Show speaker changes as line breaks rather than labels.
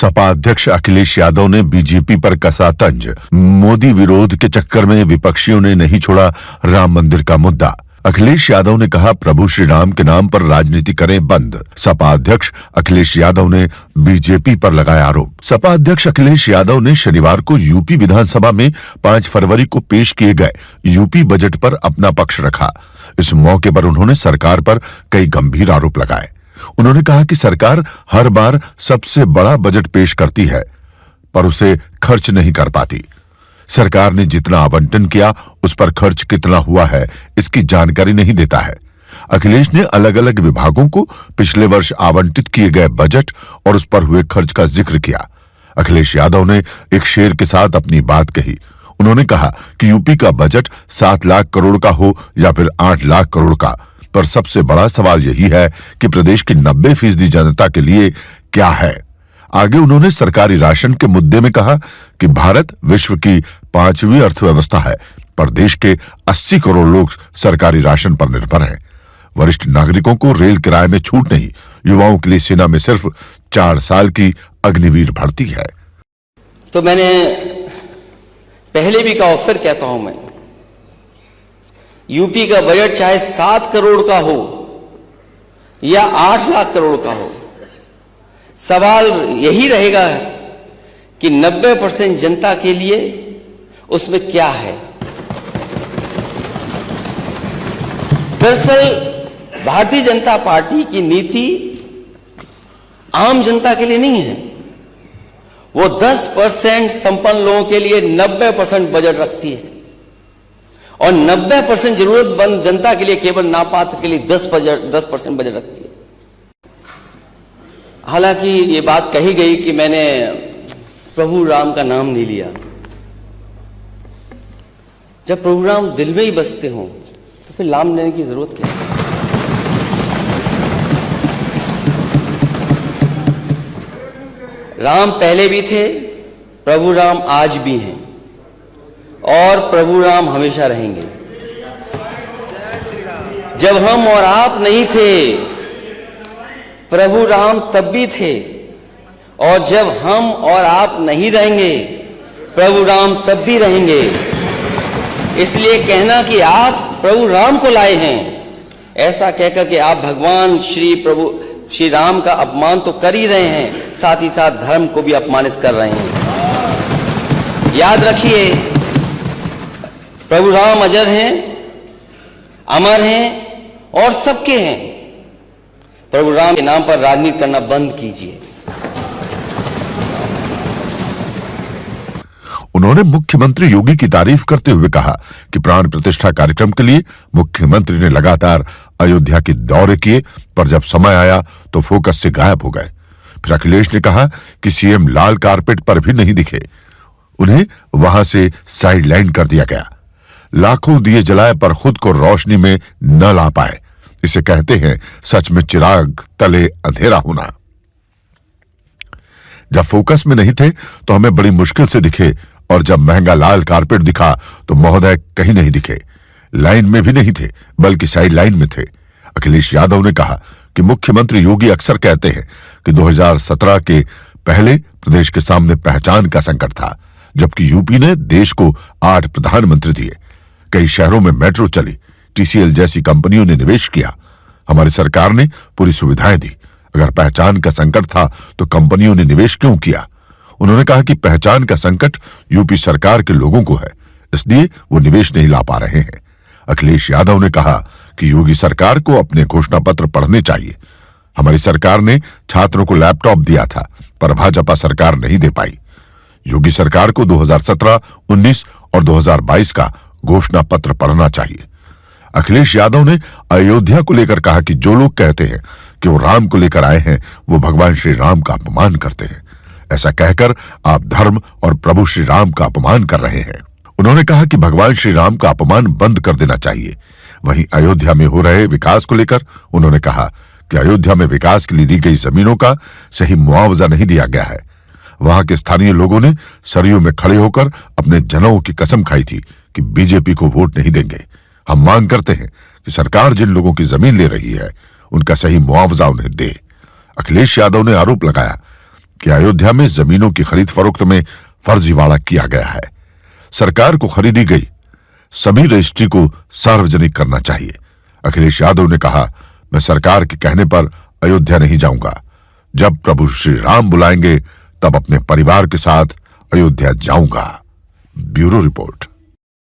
सपा अध्यक्ष अखिलेश यादव ने बीजेपी पर कसा तंज। मोदी विरोध के चक्कर में विपक्षियों ने नहीं छोड़ा राम मंदिर का मुद्दा। अखिलेश यादव ने कहा, प्रभु श्री राम के नाम पर राजनीति करें बंद। सपा अध्यक्ष अखिलेश यादव ने बीजेपी पर लगाया आरोप। सपा अध्यक्ष अखिलेश यादव ने शनिवार को यूपी विधानसभा में 5 फरवरी को पेश किए गए यूपी बजट पर अपना पक्ष रखा। इस मौके पर उन्होंने सरकार पर कई गंभीर आरोप लगाए। उन्होंने कहा कि सरकार हर बार सबसे बड़ा बजट पेश करती है पर उसे खर्च नहीं कर पाती। सरकार ने जितना आवंटन किया उस पर खर्च कितना हुआ है इसकी जानकारी नहीं देता है। अखिलेश ने अलग अलग विभागों को पिछले वर्ष आवंटित किए गए बजट और उस पर हुए खर्च का जिक्र किया। अखिलेश यादव ने एक शेर के साथ अपनी बात कही। उन्होंने कहा कि यूपी का बजट 7 लाख करोड़ का हो या फिर 8 लाख करोड़ का, पर सबसे बड़ा सवाल यही है कि प्रदेश की 90% जनता के लिए क्या है। आगे उन्होंने सरकारी राशन के मुद्दे में कहा कि भारत विश्व की 5वीं अर्थव्यवस्था है पर देश के 80 करोड़ लोग सरकारी राशन पर निर्भर हैं। वरिष्ठ नागरिकों को रेल किराए में छूट नहीं, युवाओं के लिए सेना में सिर्फ 4 साल की अग्निवीर भर्ती है।
तो मैंने पहले भी कहा, फिर कहता हूं मैं, यूपी का बजट चाहे 7 करोड़ का हो या 8 लाख करोड़ का हो, सवाल यही रहेगा कि 90% जनता के लिए उसमें क्या है। दरअसल भारतीय जनता पार्टी की नीति आम जनता के लिए नहीं है। वो 10% संपन्न लोगों के लिए 90% बजट रखती है और 90% जरूरतमंद जनता के लिए, केवल नापात्र के लिए 10% बजट रखती है। हालांकि ये बात कही गई कि मैंने प्रभु राम का नाम नहीं लिया। जब प्रभु राम दिल में ही बसते हों तो फिर नाम लेने की जरूरत क्या है। राम पहले भी थे, प्रभु राम आज भी हैं और प्रभु राम हमेशा रहेंगे। जब हम और आप नहीं थे प्रभु राम तब भी थे, और जब हम और आप नहीं रहेंगे प्रभु राम तब भी रहेंगे। इसलिए कहना कि आप प्रभु राम को लाए हैं, ऐसा कहकर कि आप भगवान प्रभु श्री राम का अपमान तो कर ही रहे हैं, साथ ही साथ धर्म को भी अपमानित कर रहे हैं। याद रखिए, प्रभु राम अजर हैं, अमर हैं और सबके हैं। प्रभु राम के नाम पर राजनीति करना बंद कीजिए।
उन्होंने मुख्यमंत्री योगी की तारीफ करते हुए कहा कि प्राण प्रतिष्ठा कार्यक्रम के लिए मुख्यमंत्री ने लगातार अयोध्या के दौरे किए, पर जब समय आया तो फोकस से गायब हो गए। फिर अखिलेश ने कहा कि सीएम लाल कारपेट पर भी नहीं दिखे, उन्हें वहां से साइडलाइन कर दिया गया। लाखों दिए जलाए पर खुद को रोशनी में न ला पाए। इसे कहते हैं सच में चिराग तले अंधेरा होना। जब फोकस में नहीं थे तो हमें बड़ी मुश्किल से दिखे, और जब महंगा लाल कारपेट दिखा तो महोदय कहीं नहीं दिखे। लाइन में भी नहीं थे बल्कि साइड लाइन में थे। अखिलेश यादव ने कहा कि मुख्यमंत्री योगी अक्सर कहते हैं कि 2017 के पहले प्रदेश के सामने पहचान का संकट था, जबकि यूपी ने देश को 8 प्रधानमंत्री दिए, कई शहरों में मेट्रो चली, टीसीएल जैसी कंपनियों ने निवेश किया, हमारी सरकार ने पूरी सुविधाएं दी। अगर पहचान का संकट था तो कंपनियों ने निवेश क्यों किया? उन्होंने कहा कि पहचान का संकट यूपी सरकार के लोगों को है, इसलिए वो निवेश नहीं ला पा रहे हैं। अखिलेश यादव ने कहा कि योगी सरकार को अपने घोषणा पत्र पढ़ने चाहिए। हमारी सरकार ने छात्रों को लैपटॉप दिया था पर भाजपा सरकार नहीं दे पाई। योगी सरकार को 2017, 19 और 2022 का घोषणा पत्र पढ़ना चाहिए। अखिलेश यादव ने अयोध्या को लेकर कहा कि जो लोग कहते हैं कि वो राम को लेकर आए हैं वो भगवान श्री राम का अपमान करते हैं। ऐसा कहकर आप धर्म और प्रभु श्री राम का अपमान कर रहे हैं। उन्होंने कहा कि भगवान श्री राम का अपमान बंद कर देना चाहिए। वहीं अयोध्या में हो रहे विकास को लेकर उन्होंने कहा कि अयोध्या में विकास के लिए दी गई जमीनों का सही मुआवजा नहीं दिया गया है। वहां के स्थानीय लोगों ने सरयू में खड़े होकर अपने जनों की कसम खाई थी कि बीजेपी को वोट नहीं देंगे। हम मांग करते हैं कि सरकार जिन लोगों की जमीन ले रही है उनका सही मुआवजा उन्हें दे। अखिलेश यादव ने आरोप लगाया कि अयोध्या में जमीनों की खरीद फरोख्त में फर्जीवाड़ा किया गया है। सरकार को खरीदी गई सभी रजिस्ट्री को सार्वजनिक करना चाहिए। अखिलेश यादव ने कहा, मैं सरकार के कहने पर अयोध्या नहीं जाऊंगा। जब प्रभु श्री राम बुलाएंगे तब अपने परिवार के साथ अयोध्या जाऊंगा। Bureau report.